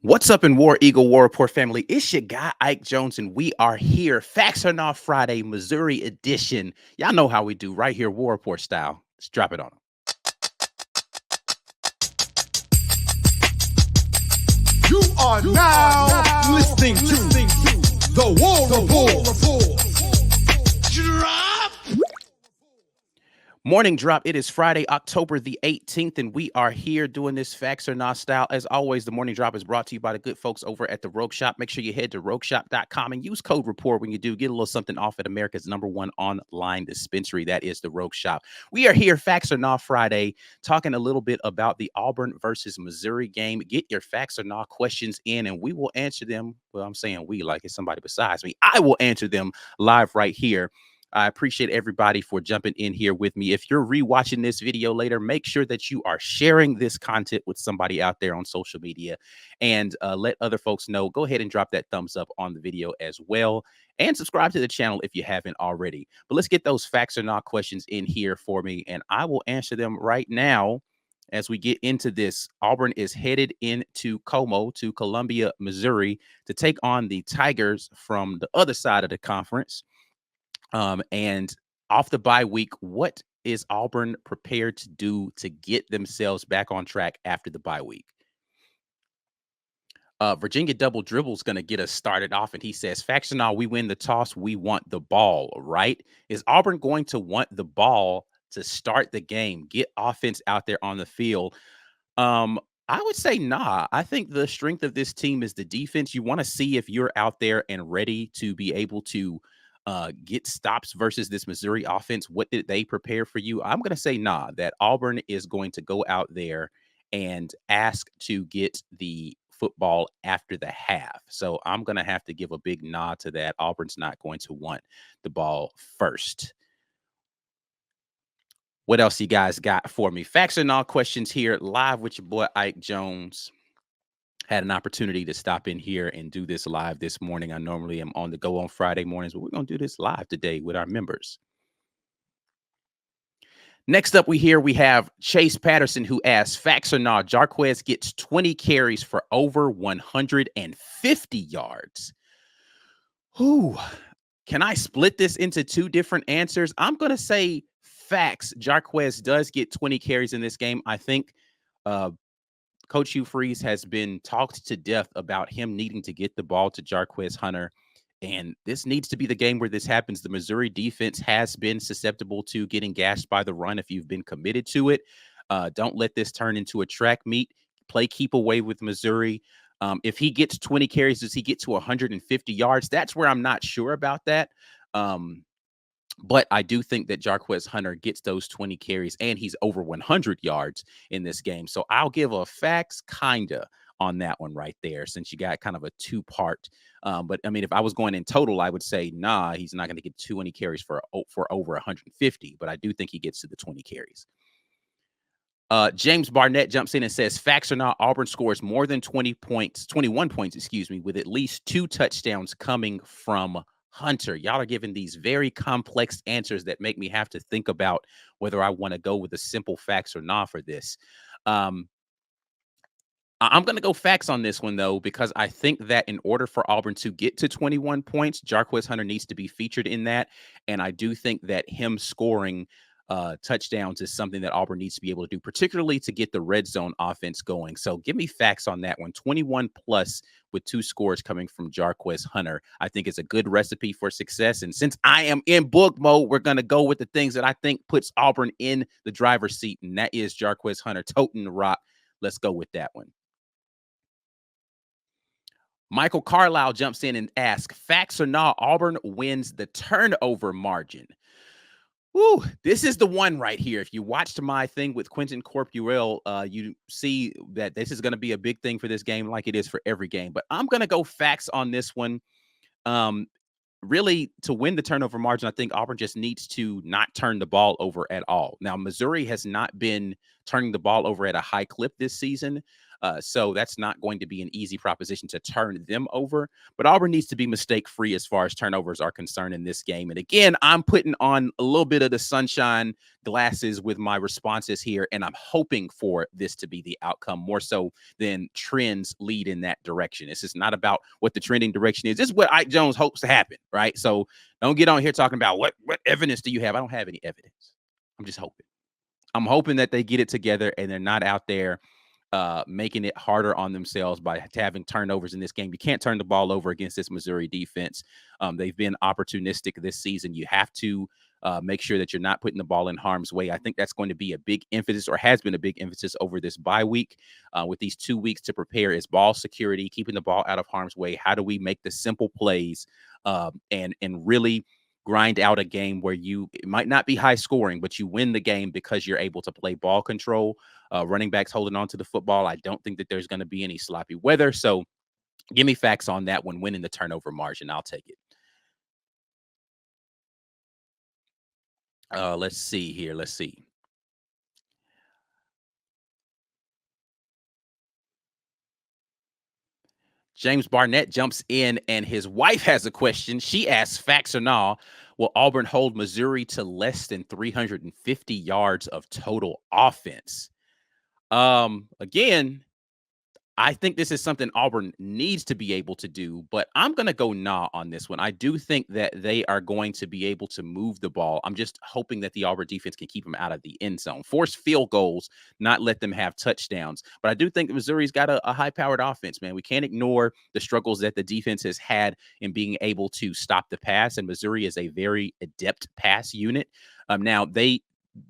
What's up in War Eagle War Report family? It's your guy Ike Jones, and we are here. Facts or Not Friday, Missouri edition. Y'all know how we do right here, War Report style. Let's drop it on them. You are now listening to the War Report. Drop. Morning drop. It is Friday, October the 18th, and we are here doing this Facts or Not style. As always, the morning drop is brought to you by the good folks over at the Rogue Shop. Make sure you head to rogueshop.com and use code REPORT when you do. Get a little something off at America's #1 online dispensary. That is the Rogue Shop. We are here, Facts or Not Friday, talking a little bit about the Auburn versus Missouri game. Get your Facts or Not questions in, and we will answer them. Well, I'm saying we like it's somebody besides me. I will answer them live right here. I appreciate everybody for jumping in here with me. If you're rewatching this video later, make sure that you are sharing this content with somebody out there on social media and let other folks know. Go ahead and drop that thumbs up on the video as well and subscribe to the channel if you haven't already. But let's get those facts or not questions in here for me, and I will answer them right now. As we get into this, Auburn is headed into Como to Columbia, Missouri to take on the Tigers from the other side of the conference. And off the bye week, what is Auburn prepared to do to get themselves back on track after the bye week? Virginia Double Dribble is going to get us started off, and he says, "Faction all, we win the toss. We want the ball, right? Is Auburn going to want the ball to start the game, get offense out there on the field?" I would say nah. I think the strength of this team is the defense. You want to see if you're out there and ready to be able to get stops versus this Missouri offense. What did they prepare for you? I'm going to say nah, that Auburn is going to go out there and ask to get the football after the half. So I'm going to have to give a big nod to that. Auburn's not going to want the ball first. What else you guys got for me? Facts and all questions here live with your boy Ike Jones. Had an opportunity to stop in here and do this live this morning. I normally am on the go on Friday mornings, but we're going to do this live today with our members. Next up, we have Chase Patterson, who asks, facts or not, Jarquez gets 20 carries for over 150 yards. Whew. Can I split this into two different answers? I'm going to say facts. Jarquez does get 20 carries in this game. I think Coach Hugh Freeze has been talked to death about him needing to get the ball to Jarquez Hunter, and this needs to be the game where this happens. The Missouri defense has been susceptible to getting gashed by the run if you've been committed to it. Don't let this turn into a track meet. Play keep away with Missouri. If he gets 20 carries, does he get to 150 yards? That's where I'm not sure about that. But I do think that Jarquez Hunter gets those 20 carries and he's over 100 yards in this game. So I'll give a facts kinda on that one right there, since you got kind of a two-part. But I mean, if I was going in total, I would say, nah, he's not going to get 20 carries for over 150, but I do think he gets to the 20 carries. James Barnett jumps in and says, facts or not, Auburn scores more than 21 points, with at least 2 touchdowns coming from Hunter. Y'all are giving these very complex answers that make me have to think about whether I want to go with a simple facts or not for this. I'm going to go facts on this one, though, because I think that in order for Auburn to get to 21 points, Jarquez Hunter needs to be featured in that. And I do think that him scoring touchdowns is something that Auburn needs to be able to do, particularly to get the red zone offense going. So give me facts on that one. 21 plus with 2 scores coming from Jarquez Hunter, I think is a good recipe for success. And since I am in book mode, we're going to go with the things that I think puts Auburn in the driver's seat, and that is Jarquez Hunter toting the rock. Let's go with that one. Michael Carlisle jumps in and asks, facts or not, Auburn wins the turnover margin. Woo, this is the one right here. If you watched my thing with Quentin Corpuel, you see that this is going to be a big thing for this game, like it is for every game. But I'm going to go facts on this one. Really, to win the turnover margin, I think Auburn just needs to not turn the ball over at all. Now, Missouri has not been turning the ball over at a high clip this season. So that's not going to be an easy proposition to turn them over. But Auburn needs to be mistake free as far as turnovers are concerned in this game. And again, I'm putting on a little bit of the sunshine glasses with my responses here, and I'm hoping for this to be the outcome more so than trends lead in that direction. This is not about what the trending direction is. This is what Ike Jones hopes to happen, right? So don't get on here talking about what evidence do you have? I don't have any evidence. I'm just hoping. I'm hoping that they get it together and they're not out there making it harder on themselves by having turnovers in this game. You can't turn the ball over against this Missouri defense. They've been opportunistic this season. You have to make sure that you're not putting the ball in harm's way. I think that's going to be a big emphasis, or has been a big emphasis over this bye week with these 2 weeks to prepare, is ball security, keeping the ball out of harm's way. How do we make the simple plays and really grind out a game where it might not be high scoring, but you win the game because you're able to play ball control, running backs holding on to the football. I don't think that there's going to be any sloppy weather. So give me facts on that one, winning the turnover margin. I'll take it. Let's see here. Let's see. James Barnett jumps in and his wife has a question. She asks, facts or not, will Auburn hold Missouri to less than 350 yards of total offense? Again, I think this is something Auburn needs to be able to do, but I'm going to go nah on this one. I do think that they are going to be able to move the ball. I'm just hoping that the Auburn defense can keep them out of the end zone, force field goals, not let them have touchdowns. But I do think Missouri's got a high-powered offense, man. We can't ignore the struggles that the defense has had in being able to stop the pass, and Missouri is a very adept pass unit. Now, they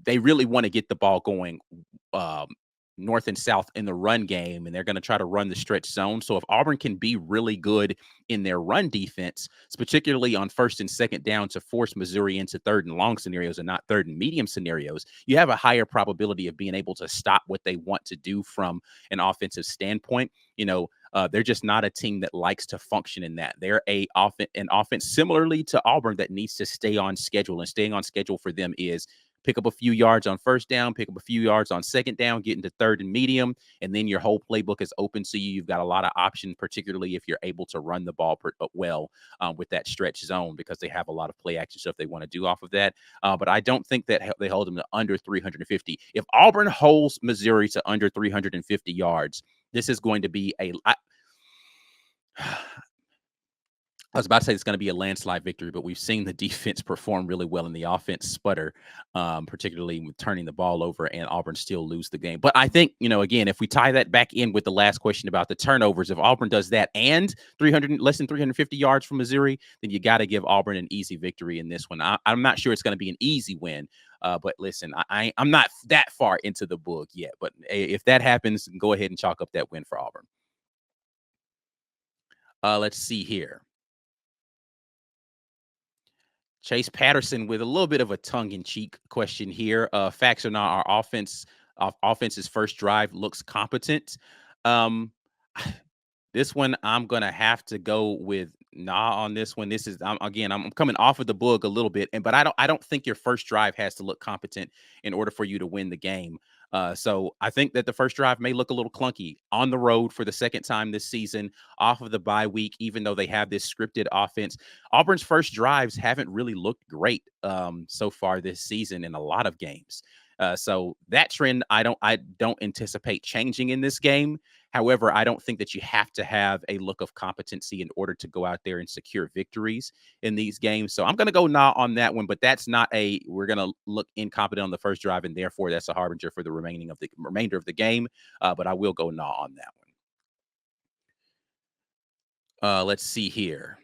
really want to get the ball going north and south in the run game, and they're going to try to run the stretch zone. So if Auburn can be really good in their run defense, particularly on first and second down, to force Missouri into third and long scenarios and not third and medium scenarios, you have a higher probability of being able to stop what they want to do from an offensive standpoint. They're just not a team that likes to function in that. They're an offense similarly to Auburn that needs to stay on schedule, and staying on schedule for them is pick up a few yards on first down, pick up a few yards on second down, get into third and medium, and then your whole playbook is open to you. You've got a lot of options, particularly if you're able to run the ball well with that stretch zone, because they have a lot of play action stuff they want to do off of that. But I don't think that they hold them to under 350. If Auburn holds Missouri to under 350 yards, this is going to be I was about to say it's going to be a landslide victory, but we've seen the defense perform really well and the offense sputter, particularly with turning the ball over, and Auburn still lose the game. But I think, again, if we tie that back in with the last question about the turnovers, if Auburn does that and less than 350 yards from Missouri, then you got to give Auburn an easy victory in this one. I'm not sure it's going to be an easy win, but listen, I'm not that far into the book yet. But if that happens, go ahead and chalk up that win for Auburn. Let's see here. Chase Patterson with a little bit of a tongue-in-cheek question here. Facts or not, our offense's first drive looks competent. This one, I'm going to have to go with nah on this one. This is, I'm coming off of the book a little bit, but I don't think your first drive has to look competent in order for you to win the game. So I think that the first drive may look a little clunky on the road for the second time this season, off of the bye week, even though they have this scripted offense. Auburn's first drives haven't really looked great so far this season in a lot of games. So that trend, I don't anticipate changing in this game. However, I don't think that you have to have a look of competency in order to go out there and secure victories in these games. So I'm going to go nah on that one, but that's not we're going to look incompetent on the first drive, and therefore that's a harbinger for the remainder of the game. But I will go nah on that one. Let's see here.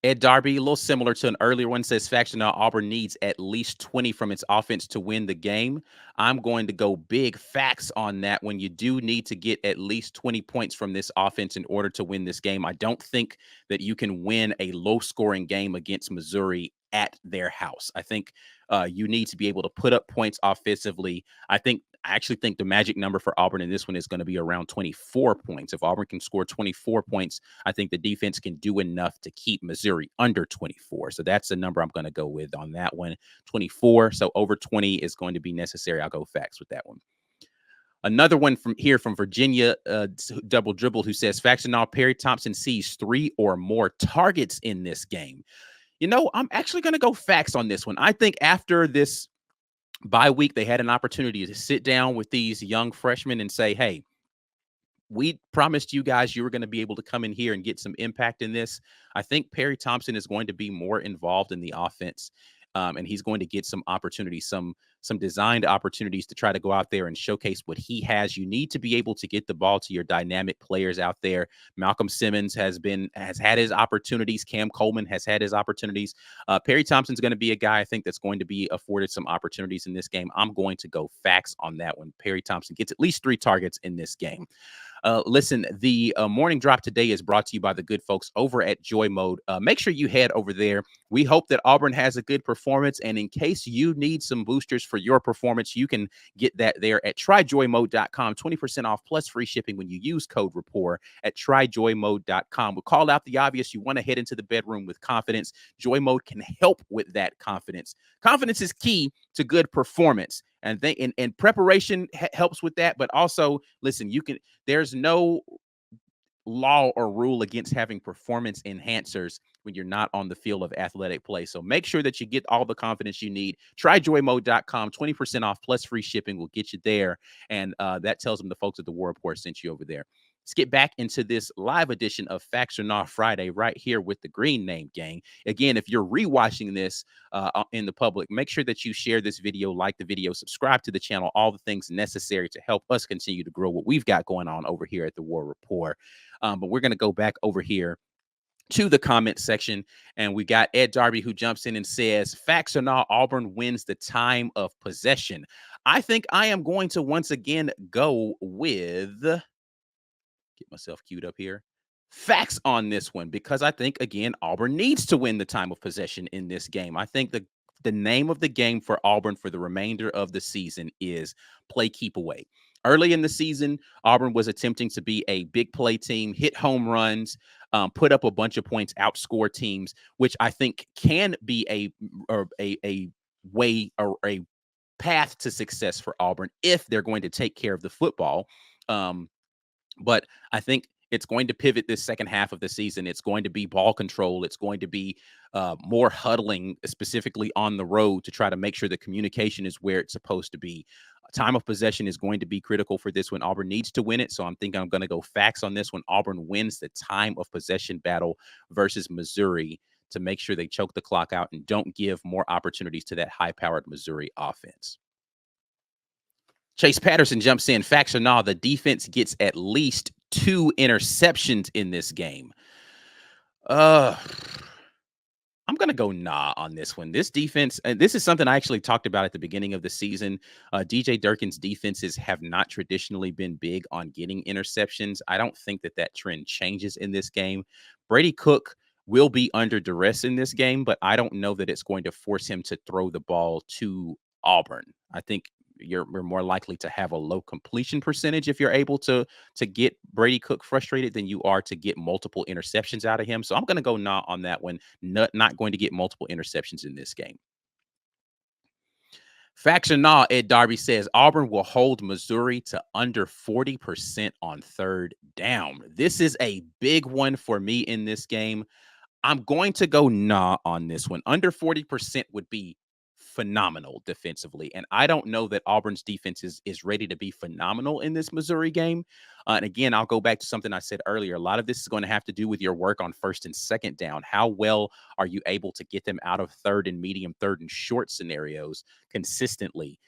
Ed Darby, a little similar to an earlier one, says faction Auburn needs at least 20 from its offense to win the game. I'm going to go big facts on that when you do need to get at least 20 points from this offense in order to win this game. I don't think that you can win a low-scoring game against Missouri at their house. I think you need to be able to put up points offensively. I actually think the magic number for Auburn in this one is going to be around 24 points. If Auburn can score 24 points, I think the defense can do enough to keep Missouri under 24. So that's the number I'm going to go with on that one, 24. So over 20 is going to be necessary. I'll go facts with that one. Another one from here from Virginia, Double Dribble, who says, Factional Perry Thompson sees 3 or more targets in this game. I'm actually going to go facts on this one. I think after this bye week, they had an opportunity to sit down with these young freshmen and say, hey, we promised you guys you were going to be able to come in here and get some impact in this. I think Perry Thompson is going to be more involved in the offense. And he's going to get some opportunities, some designed opportunities to try to go out there and showcase what he has. You need to be able to get the ball to your dynamic players out there. Malcolm Simmons has had his opportunities. Cam Coleman has had his opportunities. Perry Thompson's going to be a guy I think that's going to be afforded some opportunities in this game. I'm going to go facts on that one. Perry Thompson gets at least 3 targets in this game. Listen, the morning drop today is brought to you by the good folks over at Joy Mode. Make sure you head over there. We hope that Auburn has a good performance. And in case you need some boosters for your performance, you can get that there at tryjoymode.com. 20% off plus free shipping when you use code rapport at tryjoymode.com. We'll call out the obvious. You want to head into the bedroom with confidence. Joy Mode can help with that confidence. Confidence is key to good performance. And preparation helps with that. But also, listen, there's no law or rule against having performance enhancers when you're not on the field of athletic play. So make sure that you get all the confidence you need. Tryjoymode.com, 20% off plus free shipping will get you there. And that tells them the folks at the War Report sent you over there. Let's get back into this live edition of Facts or Not Friday right here with the Green Name Gang. Again, if you're rewatching this in the public, make sure that you share this video, like the video, subscribe to the channel, all the things necessary to help us continue to grow what we've got going on over here at the War Report. But we're going to go back over here to the comment section, and we got Ed Darby who jumps in and says, Facts or not, Auburn wins the time of possession. I think I am going to once again go with, get myself queued up here, facts on this one, because I think, again, Auburn needs to win the time of possession in this game. I think the name of the game for Auburn for the remainder of the season is play keep away. Early in the season, Auburn was attempting to be a big play team, hit home runs, put up a bunch of points, outscore teams, which I think can be a way or a path to success for Auburn if they're going to take care of the football. But I think it's going to pivot this second half of the season. It's going to be ball control. It's going to be more huddling, specifically on the road, to try to make sure the communication is where it's supposed to be. Time of possession is going to be critical for this one. Auburn needs to win it. So I'm thinking I'm going to go facts on this one. Auburn wins the time of possession battle versus Missouri to make sure they choke the clock out and don't give more opportunities to that high-powered Missouri offense. Chase Patterson jumps in. Facts or not, the defense gets at least 2 interceptions in this game. I'm going to go nah on this one. This defense, this is something I actually talked about at the beginning of the season. DJ Durkin's defenses have not traditionally been big on getting interceptions. I don't think that trend changes in this game. Brady Cook will be under duress in this game, but I don't know that it's going to force him to throw the ball to Auburn. I think you're more likely to have a low completion percentage if you're able to get Brady Cook frustrated than you are to get multiple interceptions out of him. So I'm going to go nah on that one. Not going to get multiple interceptions in this game. Facts or not, Ed Darby says Auburn will hold Missouri to under 40% on third down. This is a big one for me in this game. I'm going to go nah on this one. Under 40% would be phenomenal defensively. And I don't know that Auburn's defense is ready to be phenomenal in this Missouri game. And again, I'll go back to something I said earlier. A lot of this is going to have to do with your work on first and second down. How well are you able to get them out of third and medium, third and short scenarios consistently?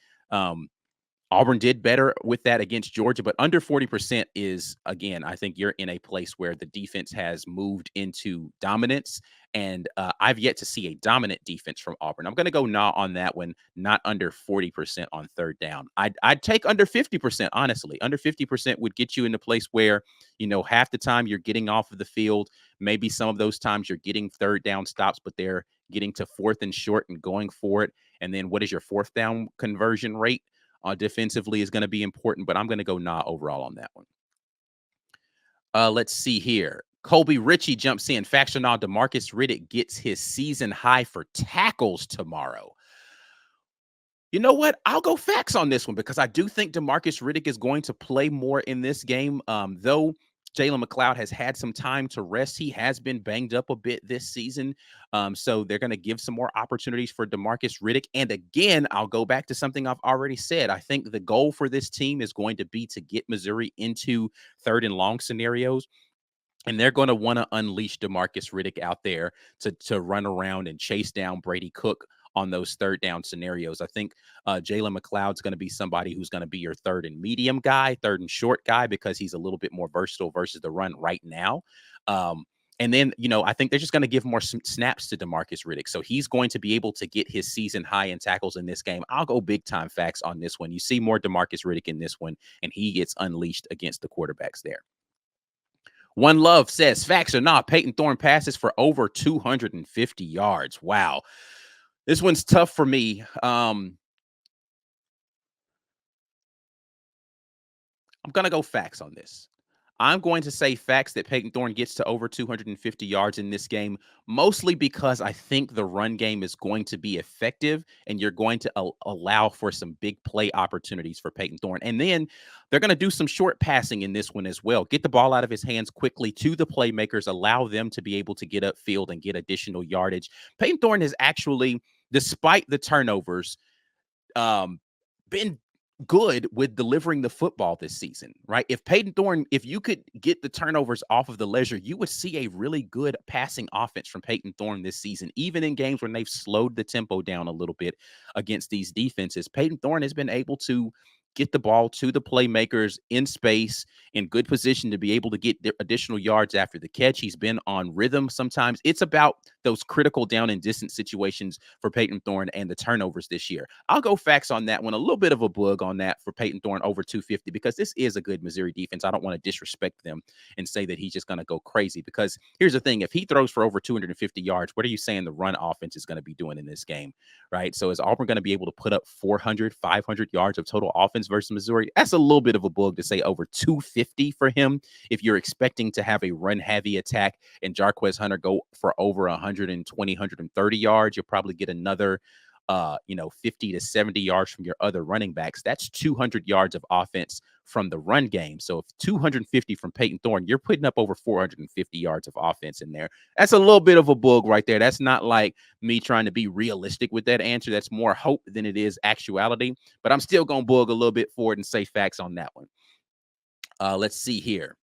Auburn did better with that against Georgia, but under 40% is, again, I think you're in a place where the defense has moved into dominance, and I've yet to see a dominant defense from Auburn. I'm going to go nah on that one, not under 40% on third down. I'd take under 50%, honestly. Under 50% would get you in a place where, half the time you're getting off of the field. Maybe some of those times you're getting third down stops, but they're getting to fourth and short and going for it. And then what is your fourth down conversion rate? Defensively is going to be important, but I'm going to go nah overall on that one. Let's see here. Colby Ritchie jumps in. Facts or not, Demarcus, Riddick gets his season high for tackles tomorrow. You know what? I'll go facts on this one because I do think Demarcus Riddick is going to play more in this game. Though Jalen McLeod has had some time to rest, he has been banged up a bit this season. So they're going to give some more opportunities for Demarcus Riddick. And again, I'll go back to something I've already said. I think the goal for this team is going to be to get Missouri into third and long scenarios. And they're going to want to unleash Demarcus Riddick out there to run around and chase down Brady Cook on those third down scenarios. I think Jalen McLeod's going to be somebody who's going to be your third and medium guy, third and short guy, because he's a little bit more versatile versus the run right now. And then, I think they're just going to give more snaps to Demarcus Riddick. So he's going to be able to get his season high in tackles in this game. I'll go big time facts on this one. You see more Demarcus Riddick in this one, and he gets unleashed against the quarterbacks there. One Love says, facts or not, Peyton Thorne passes for over 250 yards. Wow. This one's tough for me. I'm going to go facts on this. I'm going to say facts that Peyton Thorne gets to over 250 yards in this game, mostly because I think the run game is going to be effective and you're going to allow for some big play opportunities for Peyton Thorne. And then they're going to do some short passing in this one as well. Get the ball out of his hands quickly to the playmakers, allow them to be able to get upfield and get additional yardage. Peyton Thorne has actually, despite the turnovers, been good with delivering the football this season, right? If Peyton Thorne, if you could get the turnovers off of the ledger, you would see a really good passing offense from Peyton Thorne this season, even in games when they've slowed the tempo down a little bit against these defenses. Peyton Thorne has been able to get the ball to the playmakers in space, in good position to be able to get additional yards after the catch. He's been on rhythm sometimes. It's about those critical down and distance situations for Peyton Thorne and the turnovers this year. I'll go facts on that one. A little bit of a bug on that for Peyton Thorne over 250 because this is a good Missouri defense. I don't want to disrespect them and say that he's just going to go crazy because here's the thing. If he throws for over 250 yards, what are you saying the run offense is going to be doing in this game, right? So is Auburn going to be able to put up 400, 500 yards of total offense versus Missouri? That's a little bit of a bug to say over 250 for him. If you're expecting to have a run heavy attack and Jarquez Hunter go for over 120, 130 yards, you'll probably get another 50 to 70 yards from your other running backs. That's 200 yards of offense from the run game. So if 250 from Peyton Thorne, you're putting up over 450 yards of offense in there. That's a little bit of a bug right there. That's not like me trying to be realistic with that answer. That's more hope than it is actuality, but I'm still going to bug a little bit for it and say facts on that one. Let's see here.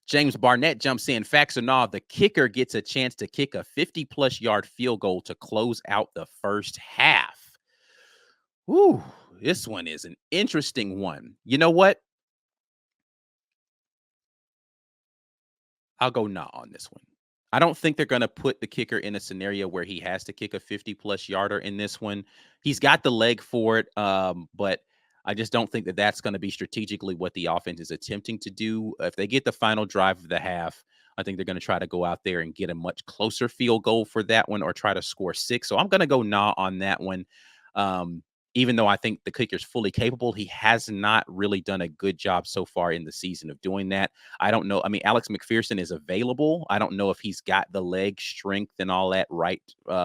James Barnett jumps in. Facts or not, the kicker gets a chance to kick a 50-plus yard field goal to close out the first half. Whew, this one is an interesting one. You know what? I'll go nah on this one. I don't think they're going to put the kicker in a scenario where he has to kick a 50-plus yarder in this one. He's got the leg for it, but I just don't think that that's going to be strategically what the offense is attempting to do. If they get the final drive of the half, I think they're going to try to go out there and get a much closer field goal for that one or try to score 6. So I'm going to go nah on that one. Even though I think the kicker's fully capable, he has not really done a good job so far in the season of doing that. I don't know. I mean, Alex McPherson is available. I don't know if he's got the leg strength and all that right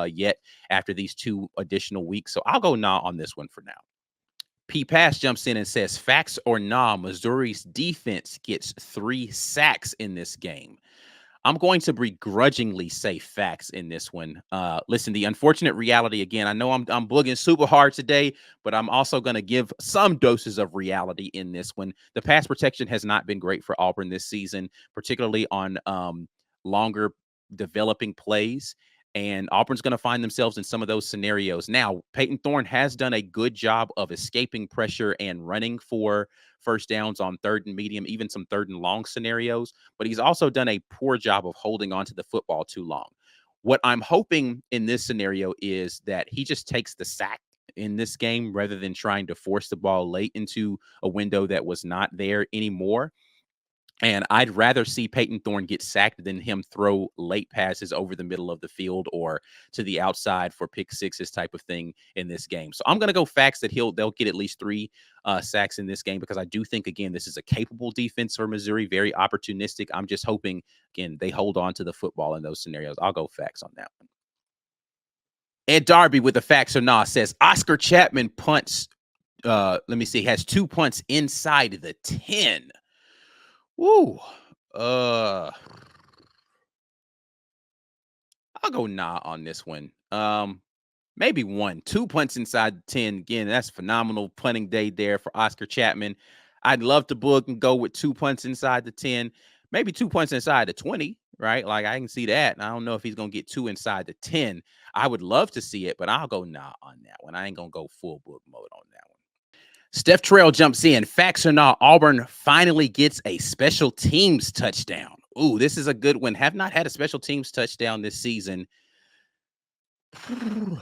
yet after these 2 additional weeks. So I'll go nah on this one for now. P. Pass jumps in and says, facts or nah, Missouri's defense gets 3 sacks in this game. I'm going to begrudgingly say facts in this one. Listen, the unfortunate reality, again, I know I'm booging super hard today, but I'm also going to give some doses of reality in this one. The pass protection has not been great for Auburn this season, particularly on longer developing plays. And Auburn's going to find themselves in some of those scenarios. Now, Peyton Thorne has done a good job of escaping pressure and running for first downs on third and medium, even some third and long scenarios. But he's also done a poor job of holding on to the football too long. What I'm hoping in this scenario is that he just takes the sack in this game rather than trying to force the ball late into a window that was not there anymore. And I'd rather see Peyton Thorne get sacked than him throw late passes over the middle of the field or to the outside for pick sixes type of thing in this game. So I'm going to go facts that they'll get at least 3 sacks in this game because I do think, again, this is a capable defense for Missouri, very opportunistic. I'm just hoping, again, they hold on to the football in those scenarios. I'll go facts on that one. Ed Darby with the facts or nah says Oscar Chapman punts. Let me see, has 2 punts inside the 10. Woo. I'll go nah on this one. Maybe 1. 2 punts inside the 10. Again, that's phenomenal punting day there for Oscar Chapman. I'd love to book and go with 2 punts inside the 10. Maybe 2 punts inside the 20, right? Like, I can see that. I don't know if he's going to get 2 inside the 10. I would love to see it, but I'll go nah on that one. I ain't going to go full book mode on that one. Steph Trail jumps in. Facts or not, Auburn finally gets a special teams touchdown. Ooh, this is a good one. Have not had a special teams touchdown this season. I'm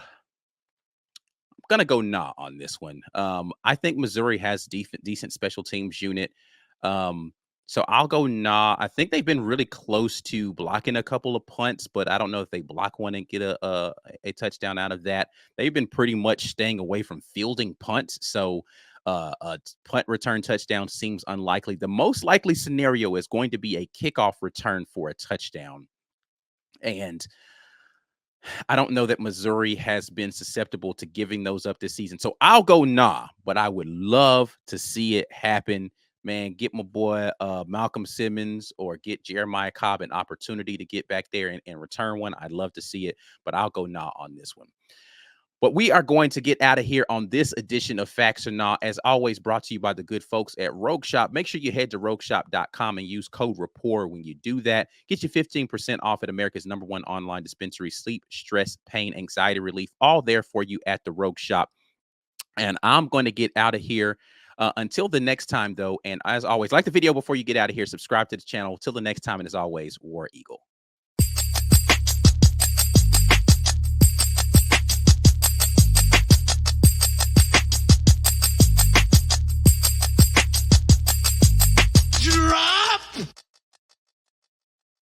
going to go nah on this one. I think Missouri has decent special teams unit. So I'll go nah. I think they've been really close to blocking a couple of punts, but I don't know if they block one and get a touchdown out of that. They've been pretty much staying away from fielding punts. So a punt return touchdown seems unlikely. The most likely scenario is going to be a kickoff return for a touchdown. And I don't know that Missouri has been susceptible to giving those up this season. So I'll go nah, but I would love to see it happen. Man, get my boy Malcolm Simmons or get Jeremiah Cobb an opportunity to get back there and return one. I'd love to see it, but I'll go nah on this one. But we are going to get out of here on this edition of Facts or Nah, as always, brought to you by the good folks at Rogue Shop. Make sure you head to rogueshop.com and use code RAPPORT when you do that. Get you 15% off at America's #1 online dispensary. Sleep, stress, pain, anxiety relief, all there for you at the Rogue Shop. And I'm going to get out of here. Until the next time, though, and as always, like the video before you get out of here, subscribe to the channel. Till the next time, and as always, War Eagle. Drop.